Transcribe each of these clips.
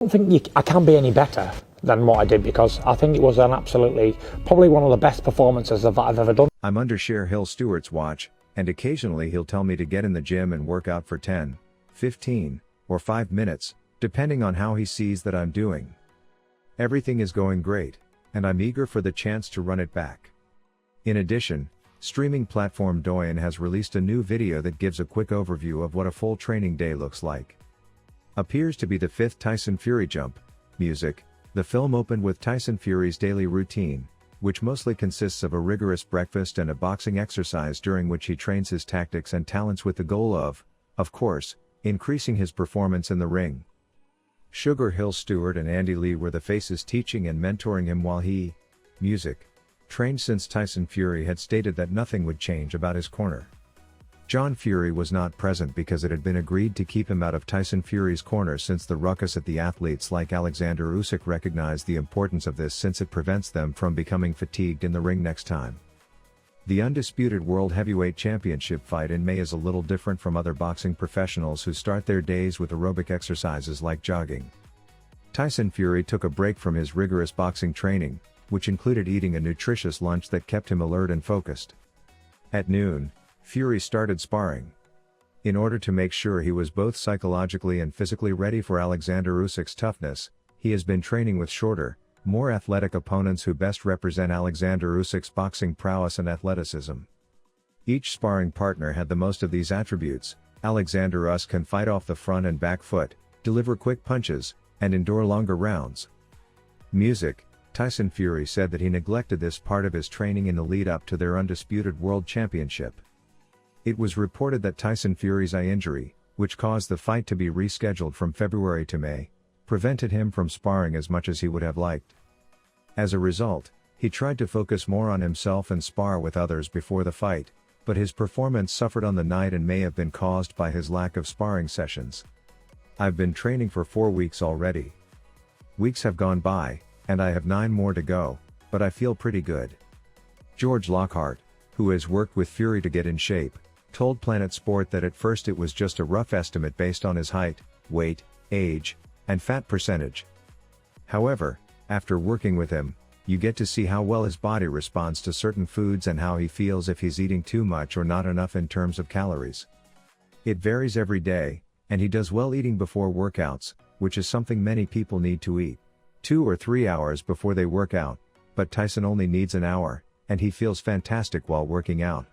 don't think I can be any better than what I did, because I think it was an absolutely, probably one of the best performances that I've ever done. I'm under Cher Hill Stewart's watch, and occasionally he'll tell me to get in the gym and work out for 10, 15, or 5 minutes, depending on how he sees that I'm doing. Everything is going great, and I'm eager for the chance to run it back. In addition, streaming platform Douyin has released a new video that gives a quick overview of what a full training day looks like. Appears to be the 5th Tyson Fury jump. Music. The film opened with Tyson Fury's daily routine, which mostly consists of a rigorous breakfast and a boxing exercise during which he trains his tactics and talents with the goal of course, increasing his performance in the ring. Sugar Hill Stewart and Andy Lee were the faces teaching and mentoring him while he, music, trained, since Tyson Fury had stated that nothing would change about his corner. John Fury was not present because it had been agreed to keep him out of Tyson Fury's corner since the ruckus at the athletes like Alexander Usyk recognized the importance of this, since it prevents them from becoming fatigued in the ring next time. The undisputed World Heavyweight Championship fight in May is a little different from other boxing professionals who start their days with aerobic exercises like jogging. Tyson Fury took a break from his rigorous boxing training, which included eating a nutritious lunch that kept him alert and focused. At noon, Fury started sparring. In order to make sure he was both psychologically and physically ready for Alexander Usyk's toughness, he has been training with shorter, more athletic opponents who best represent Alexander Usyk's boxing prowess and athleticism. Each sparring partner had the most of these attributes. Alexander Usyk can fight off the front and back foot, deliver quick punches, and endure longer rounds. Music. Tyson Fury said that he neglected this part of his training in the lead-up to their undisputed world championship. It was reported that Tyson Fury's eye injury, which caused the fight to be rescheduled from February to May, prevented him from sparring as much as he would have liked. As a result, he tried to focus more on himself and spar with others before the fight, but his performance suffered on the night and may have been caused by his lack of sparring sessions. I've been training for 4 weeks already. Weeks have gone by, and I have 9 more to go, but I feel pretty good. George Lockhart, who has worked with Fury to get in shape, told Planet Sport that at first it was just a rough estimate based on his height, weight, age, and fat percentage. However, after working with him, you get to see how well his body responds to certain foods and how he feels if he's eating too much or not enough in terms of calories. It varies every day, and he does well eating before workouts, which is something many people need to eat 2 or 3 hours before they work out, but Tyson only needs an hour, and he feels fantastic while working out.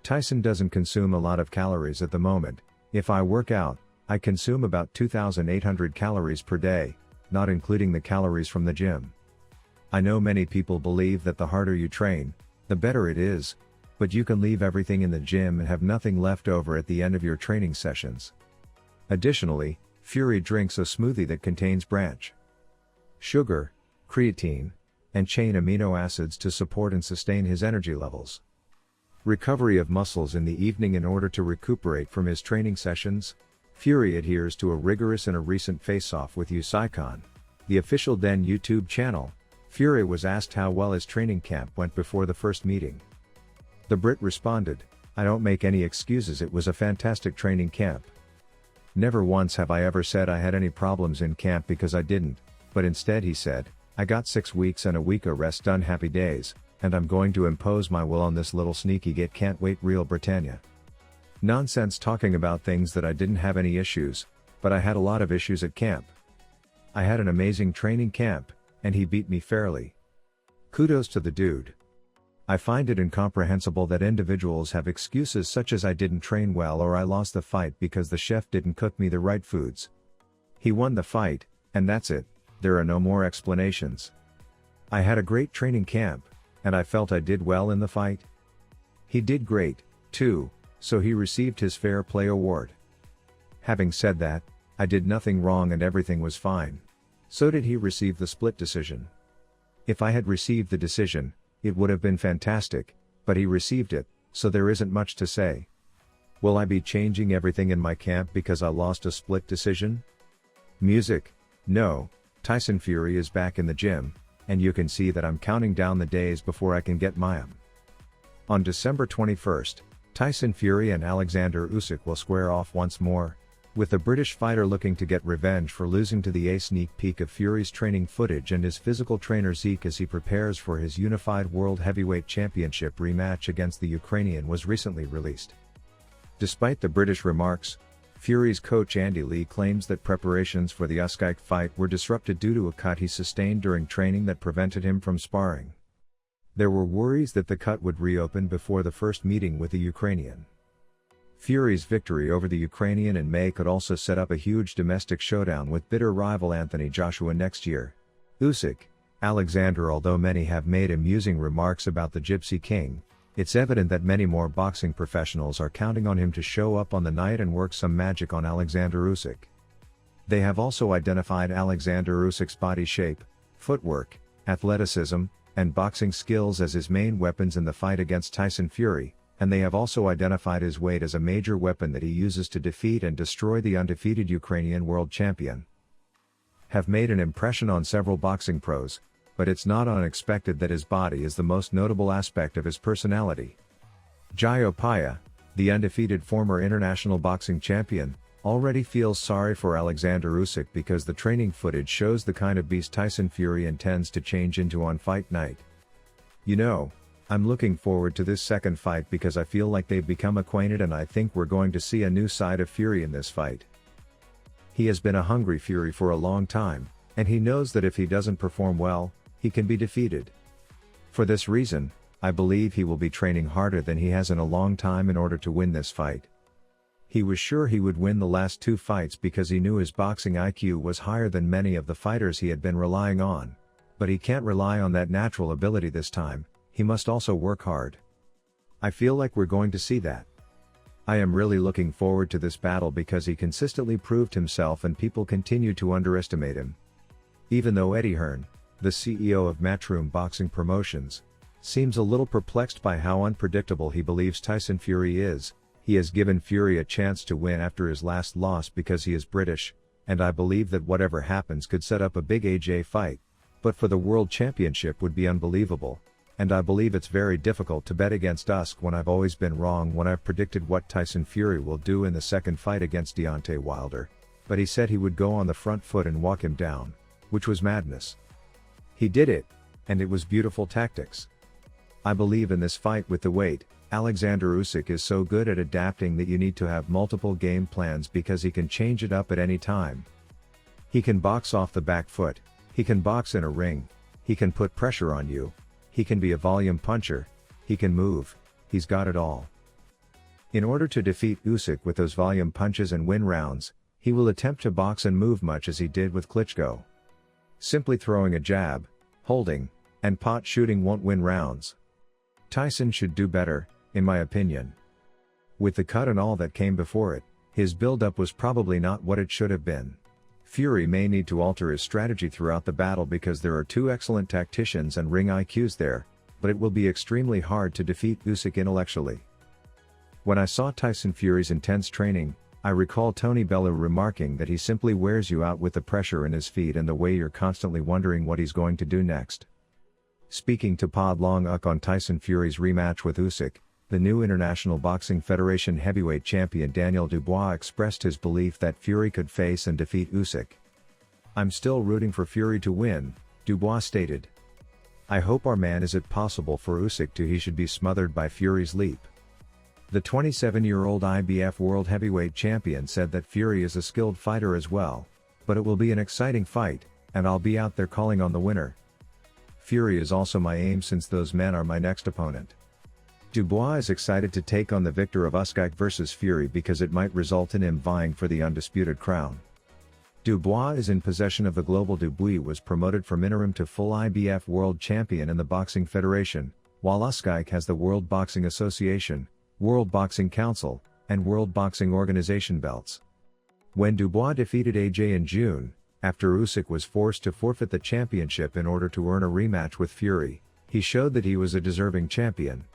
Tyson doesn't consume a lot of calories at the moment. If I work out, I consume about 2,800 calories per day, not including the calories from the gym. I know many people believe that the harder you train, the better it is, but you can leave everything in the gym and have nothing left over at the end of your training sessions. Additionally, Fury drinks a smoothie that contains branch sugar, creatine, and chain amino acids to support and sustain his energy levels. Recovery of muscles in the evening. In order to recuperate from his training sessions, Fury adheres to a rigorous and a recent face-off with Usyk on the official Den YouTube channel. Fury was asked how well his training camp went before the first meeting. The Brit responded, "I don't make any excuses, it was a fantastic training camp. Never once have I ever said I had any problems in camp, because I didn't, but instead," he said, "I got 6 weeks and a week of rest done, happy days, and I'm going to impose my will on this little sneaky git, can't wait, real Britannia." Nonsense talking about things that I didn't have any issues, but I had a lot of issues at camp. I had an amazing training camp, and he beat me fairly. Kudos to the dude. I find it incomprehensible that individuals have excuses such as "I didn't train well" or "I lost the fight because the chef didn't cook me the right foods." He won the fight, and that's it. There are no more explanations. I had a great training camp, and I felt I did well in the fight. He did great, too, so he received his Fair Play Award. Having said that, I did nothing wrong and everything was fine. So did he receive the split decision. If I had received the decision, it would have been fantastic, but he received it, so there isn't much to say. Will I be changing everything in my camp because I lost a split decision? Music. No, Tyson Fury is back in the gym, and you can see that I'm counting down the days before I can get mine. On December 21st, Tyson Fury and Alexander Usyk will square off once more. With the British fighter looking to get revenge for losing to a sneak peek of Fury's training footage and his physical trainer Usyk as he prepares for his unified World Heavyweight Championship rematch against the Ukrainian was recently released. Despite the British remarks, Fury's coach Andy Lee claims that preparations for the Usyk fight were disrupted due to a cut he sustained during training that prevented him from sparring. There were worries that the cut would reopen before the first meeting with the Ukrainian. Fury's victory over the Ukrainian in May could also set up a huge domestic showdown with bitter rival Anthony Joshua next year. Usyk, Alexander. Although many have made amusing remarks about the Gypsy King, it's evident that many more boxing professionals are counting on him to show up on the night and work some magic on Alexander Usyk. They have also identified Alexander Usyk's body shape, footwork, athleticism, and boxing skills as his main weapons in the fight against Tyson Fury, and they have also identified his weight as a major weapon that he uses to defeat and destroy the undefeated Ukrainian world champion. Have made an impression on several boxing pros, but it's not unexpected that his body is the most notable aspect of his personality. Jai Opaya, the undefeated former international boxing champion, already feels sorry for Alexander Usyk because the training footage shows the kind of beast Tyson Fury intends to change into on fight night. "You know, I'm looking forward to this second fight because I feel like they've become acquainted and I think we're going to see a new side of Fury in this fight. He has been a hungry Fury for a long time, and he knows that if he doesn't perform well, he can be defeated. For this reason, I believe he will be training harder than he has in a long time in order to win this fight. He was sure he would win the last two fights because he knew his boxing IQ was higher than many of the fighters he had been relying on, but he can't rely on that natural ability this time. He must also work hard. I feel like we're going to see that. I am really looking forward to this battle because he consistently proved himself and people continue to underestimate him." Even though Eddie Hearn, the CEO of Matchroom Boxing Promotions, seems a little perplexed by how unpredictable he believes Tyson Fury is, he has given Fury a chance to win after his last loss because he is British, and I believe that whatever happens could set up a big AJ fight, but for the World Championship would be unbelievable. And I believe it's very difficult to bet against Usyk when I've always been wrong when I've predicted what Tyson Fury will do in the second fight against Deontay Wilder, but he said he would go on the front foot and walk him down, which was madness. He did it, and it was beautiful tactics. I believe in this fight with the weight. Alexander Usyk is so good at adapting that you need to have multiple game plans because he can change it up at any time. He can box off the back foot, he can box in a ring, he can put pressure on you, he can be a volume puncher, he can move, he's got it all. In order to defeat Usyk with those volume punches and win rounds, he will attempt to box and move much as he did with Klitschko. Simply throwing a jab, holding, and pot shooting won't win rounds. Tyson should do better, in my opinion. With the cut and all that came before it, his build-up was probably not what it should have been. Fury may need to alter his strategy throughout the battle because there are two excellent tacticians and ring IQs there, but it will be extremely hard to defeat Usyk intellectually. When I saw Tyson Fury's intense training, I recall Tony Bellew remarking that he simply wears you out with the pressure in his feet and the way you're constantly wondering what he's going to do next. Speaking to Pod Long Uk on Tyson Fury's rematch with Usyk, the new International Boxing Federation heavyweight champion Daniel Dubois expressed his belief that Fury could face and defeat Usyk. "I'm still rooting for Fury to win," Dubois stated. "I hope our man is it possible for Usyk to he should be smothered by Fury's leap." The 27-year-old IBF World Heavyweight Champion said that Fury is a skilled fighter as well, but it will be an exciting fight, and I'll be out there calling on the winner. Fury is also my aim since those men are my next opponent. Dubois is excited to take on the victor of Usyk vs Fury because it might result in him vying for the undisputed crown. Dubois is in possession of the global. Dubois was promoted from interim to full IBF World Champion in the Boxing Federation, while Usyk has the World Boxing Association, World Boxing Council, and World Boxing Organization belts. When Dubois defeated AJ in June, after Usyk was forced to forfeit the championship in order to earn a rematch with Fury, he showed that he was a deserving champion.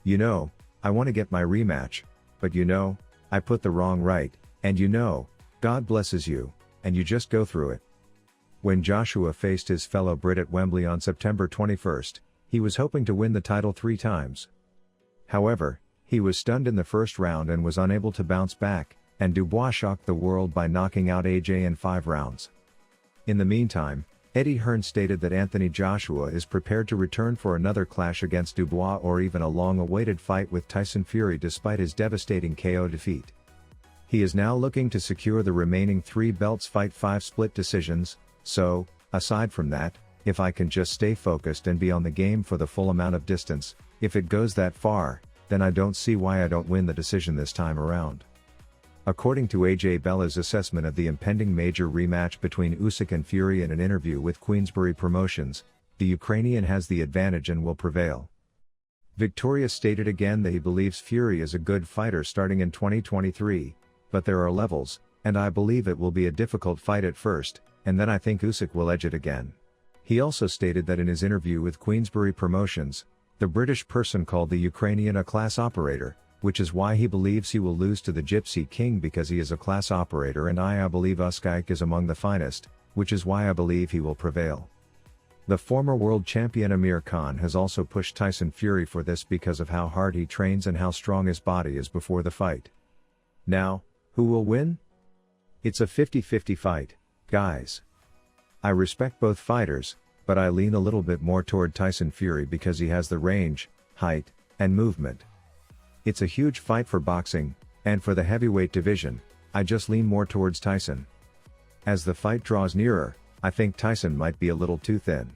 "You know, I want to get my rematch, but you know, I put the wrong right, and you know, God blesses you, and you just go through it." When Joshua faced his fellow Brit at Wembley on September 21, he was hoping to win the title 3 times. However, he was stunned in the first round and was unable to bounce back, and Dubois shocked the world by knocking out AJ in 5 rounds. In the meantime, Eddie Hearn stated that Anthony Joshua is prepared to return for another clash against Dubois or even a long-awaited fight with Tyson Fury despite his devastating KO defeat. He is now looking to secure the remaining 3 belts, fight 5 split decisions, so, aside from that, if I can just stay focused and be on the game for the full amount of distance, if it goes that far, then I don't see why I don't win the decision this time around. According to AJ Bella's assessment of the impending major rematch between Usyk and Fury in an interview with Queensberry Promotions, the Ukrainian has the advantage and will prevail. Victoria stated again that he believes Fury is a good fighter starting in 2023, but there are levels, and I believe it will be a difficult fight at first, and then I think Usyk will edge it again. He also stated that in his interview with Queensberry Promotions, the British person called the Ukrainian a class operator, which is why he believes he will lose to the Gypsy King because he is a class operator, and I believe Usyk is among the finest, which is why I believe he will prevail. The former world champion Amir Khan has also pushed Tyson Fury for this because of how hard he trains and how strong his body is before the fight. Now, who will win? It's a 50-50 fight, guys. I respect both fighters, but I lean a little bit more toward Tyson Fury because he has the range, height, and movement. It's a huge fight for boxing, and for the heavyweight division, I just lean more towards Tyson. As the fight draws nearer, I think Tyson might be a little too thin.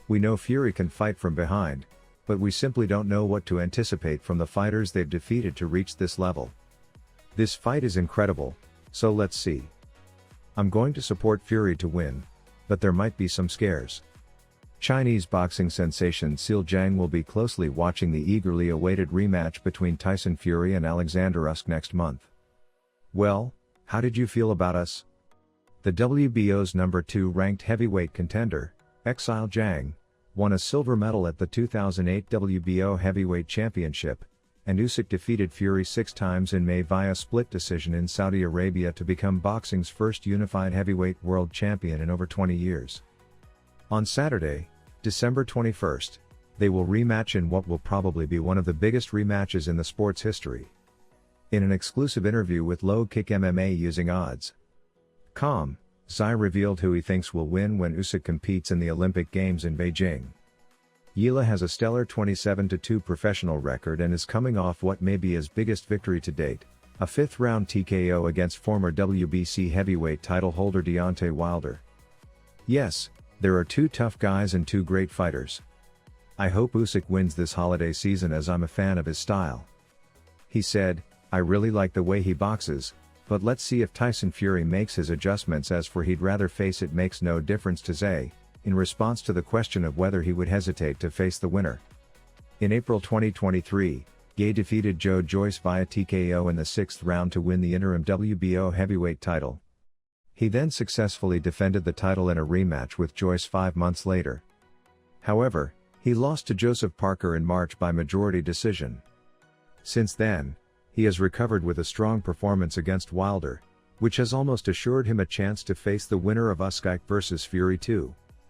We know Fury can fight from behind, but we simply don't know what to anticipate from the fighters they've defeated to reach this level. This fight is incredible, so let's see. I'm going to support Fury to win, but there might be some scares. Chinese boxing sensation Sil Zhang will be closely watching the eagerly awaited rematch between Tyson Fury and Alexander Usyk next month. Well, how did you feel about us? The WBO's number 2 ranked heavyweight contender, Sil Zhang, won a silver medal at the 2008 WBO Heavyweight Championship, and Usyk defeated Fury 6 times in May via split decision in Saudi Arabia to become boxing's first unified heavyweight world champion in over 20 years. On Saturday, December 21st, they will rematch in what will probably be one of the biggest rematches in the sport's history. In an exclusive interview with Low Kick MMA using odds.com, Zai revealed who he thinks will win when Usyk competes in the Olympic Games in Beijing. Yila has a stellar 27-2 professional record and is coming off what may be his biggest victory to date, a 5th-round TKO against former WBC heavyweight title holder Deontay Wilder. Yes, there are 2 tough guys and 2 great fighters. I hope Usyk wins this holiday season as I'm a fan of his style. He said, I really like the way he boxes, but let's see if Tyson Fury makes his adjustments. As for he'd rather face, it makes no difference to Zay, in response to the question of whether he would hesitate to face the winner. In April 2023, Gay defeated Joe Joyce via TKO in the 6th round to win the interim WBO heavyweight title. He then successfully defended the title in a rematch with Joyce 5 months later. However, he lost to Joseph Parker in March by majority decision. Since then, he has recovered with a strong performance against Wilder, which has almost assured him a chance to face the winner of Usyk vs Fury 2.